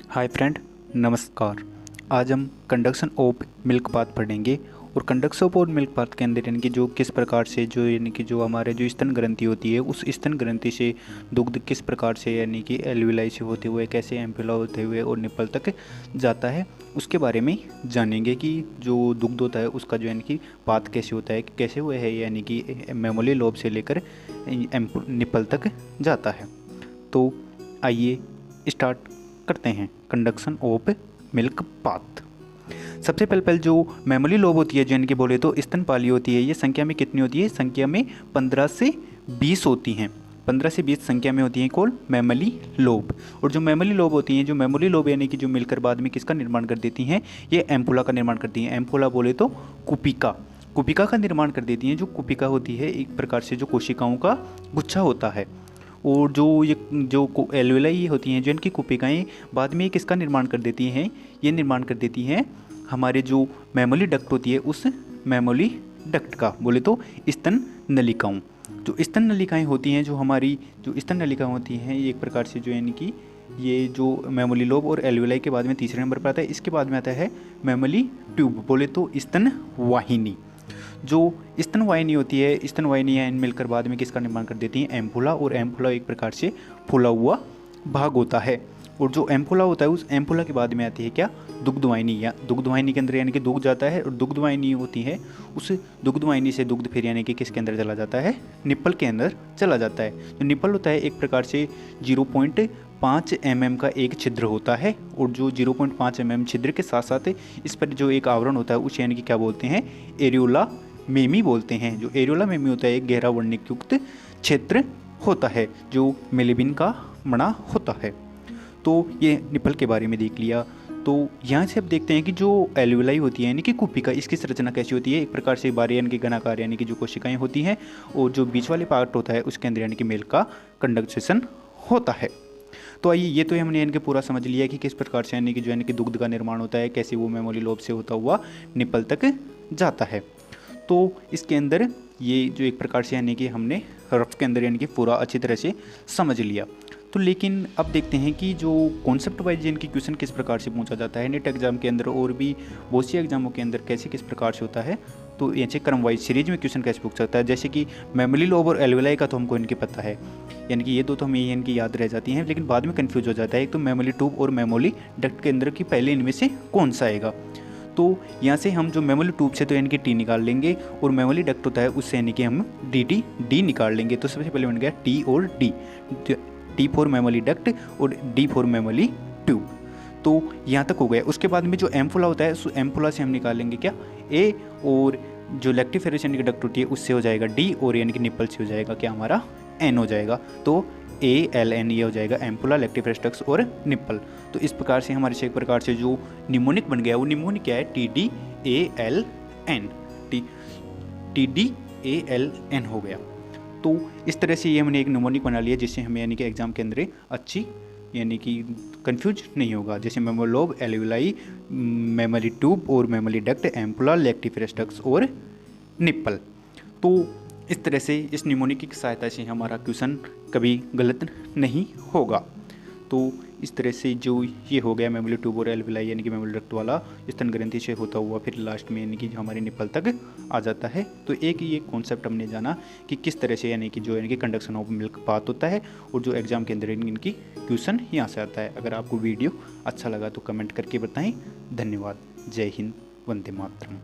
Hi friend, नमस्कार। आज हम कंडक्शन ऑफ मिल्क पाथ पढ़ेंगे। और कंडक्शन ऑफ मिल्क पाथ के अंदर यानी कि जो किस प्रकार से जो यानी कि जो हमारे जो स्तन ग्रंथि होती है, उस स्तन ग्रंथि से दुग्ध किस प्रकार से यानी कि एल्विलाई से होते हुए कैसे एम्पुला होते हुए और निप्पल तक जाता है, उसके बारे में जानेंगे कि जो दुग्ध होता है उसका जो यानी कि पाथ कैसे होता है, कैसे हुए है यानी कि मेमोरी लोब से लेकर निप्पल तक जाता है। तो आइए स्टार्ट करते हैं कंडक्शन ऑफ मिल्क पाथ। सबसे पहले जो मेमोरी लोब होती है, यानी कि बोले तो स्तनपाली होती है, ये संख्या में कितनी होती है? संख्या में 15 से 20 होती हैं। 15 से 20 संख्या में होती हैं कौन? Memory lobe. और जो मेमोरी लोब होती हैं, जो मेमोरी लोब यानी कि जो मिलकर बाद में किसका निर्माण कर देती हैं? ये एम्पुला का निर्माण करती हैं। एम्पुला बोले तो कुपिका का निर्माण कर देती हैं। जो कुपिका होती है एक प्रकार से जो कोशिकाओं का गुच्छा होता है। और जो एल्वेलाई होती हैं, जो इनकी कुपिकाएँ बाद में किसका निर्माण कर देती हैं? ये निर्माण कर देती हैं हमारे जो मेमोरी डक्ट होती है, उस मेमोरी डक्ट का बोले तो स्तन नलिकाओं। जो स्तन नलिकाएँ होती हैं, जो हमारी जो स्तन नलिकाएँ होती हैं, ये एक प्रकार से जो यानी कि ये जो मेमोरी लोब और एल्वेलाई के बाद में तीसरे नंबर पर आता है। इसके बाद में आता है मेमोरी ट्यूब, बोले तो स्तन वाहिनी। जो स्तन वाहिनी होती है, स्तन वाहिनियाँ मिलकर बाद में किसका निर्माण कर देती हैं? एम्पुला। और एम्पुला एक प्रकार से फूला हुआ भाग होता है। और जो एम्पुला होता है, उस एम्पुला के बाद में आती है क्या? दुग्ध वाहिनी। या दुग्ध वाहिनी के अंदर यानी कि दूध जाता है, और दुग्ध वाहिनी होती है, उस दुग्ध वाहिनी से दुग्ध फिर यानी कि किसके अंदर चला जाता है? निप्पल के अंदर चला जाता है। जो निप्पल होता है एक प्रकार से 0.5 mm का एक छिद्र होता है। और जो 0.5 mm छिद्र के साथ साथ इस पर जो एक आवरण होता है, उस यानी कि क्या बोलते हैं? एरियोला मेमी बोलते हैं। जो एरियोला मेमी होता है एक गहरा वर्णिक युक्त क्षेत्र होता है, जो मेलेबिन का बना होता है। तो ये निप्पल के बारे में देख लिया। तो यहाँ से अब देखते हैं कि जो एल्वेलाई होती है यानी कि कुपिका, इसकी संरचना कैसी होती है? एक प्रकार से बारे यानी कि घनाकार यानी कि जो कोशिकाएं होती हैं, और जो बीच वाले पार्ट होता है उसके अंदर यानी कि मिल्क का कंडक्शन होता है। तो आइए, ये तो हमने यानी कि पूरा समझ लिया कि किस प्रकार से यानी कि जो यानी कि दुग्ध का निर्माण होता है, कैसे वो मेमोरी लोब से होता हुआ निप्पल तक जाता है। तो इसके अंदर ये जो एक प्रकार से यानी कि हमने रफ के अंदर यानी कि पूरा अच्छी तरह से समझ लिया। तो लेकिन अब देखते हैं कि जो कॉन्सेप्ट वाइज इनकी क्वेश्चन किस प्रकार से पूछा जाता है नेट एग्जाम के अंदर, और भी बहुत सी एग्जामों के अंदर कैसे किस प्रकार से होता है। तो ऐसे क्रम वाइज सीरीज में क्वेश्चन कैसे पूछ सकता है? जैसे कि मेमोरी लोब और एल्वेलाई का तो हमको इनके पता है, यानी कि ये दो तो हमें इनकी याद रह जाती हैं, लेकिन बाद में कन्फ्यूज हो जाता है। एक तो मेमोरी ट्यूब और मेमोरी डक्ट के अंदर की पहले इनमें से कौन सा आएगा। तो यहाँ से हम जो मेमोरी ट्यूब से तो यानी कि टी निकाल लेंगे, और मेमोरी डक्ट होता है उससे यानी कि हम डी निकाल लेंगे। तो सबसे पहले बन गया टी और D, T for memory duct और डी फॉर मेमोरी ट्यूब। तो यहाँ तक हो गया। उसके बाद में जो एम्पुला होता है, उस एम्पुला से हम निकालेंगे क्या? ए, और जो लैक्टिफेरस यानी कि डक्ट होती है उससे हो जाएगा डी, और यानी कि निप्पल से हो जाएगा क्या? हमारा एन हो जाएगा। तो ALN ये हो जाएगा एम्पुला, लैक्टिफेरस डक्ट्स और निप्पल। तो इस प्रकार से हमारे से एक प्रकार से जो निमोनिक बन गया, वो निमोनिक क्या है? TDALN, TDALN हो गया। तो इस तरह से ये हमने एक निमोनिक बना लिया, जिससे हमें यानी कि एग्जाम के अंदर अच्छी यानी कि कंफ्यूज नहीं होगा। जैसे memory lobe, alveoli, memory tube और memory duct, ampulla, lactiferous ducts और निप्पल। तो इस तरह से इस निमोनिक की सहायता से हमारा क्वेश्चन कभी गलत नहीं होगा। तो इस तरह से जो ये हो गया मेमोरी ट्यूब और एल्वेलाई यानी कि मेमोरी डक्ट वाला स्तन ग्रंथि से होता हुआ फिर लास्ट में यानी कि जो हमारे निप्पल तक आ जाता है। तो एक ये कॉन्सेप्ट हमने जाना कि किस तरह से यानी कि जो यानी कि कंडक्शन ऑफ मिल्क पाथ होता है, और जो एग्जाम के अंदर इनकी क्वेश्चन यहाँ से आता है। अगर आपको वीडियो अच्छा लगा तो कमेंट करके बताएं। धन्यवाद। जय हिंद, वंदे मातरम।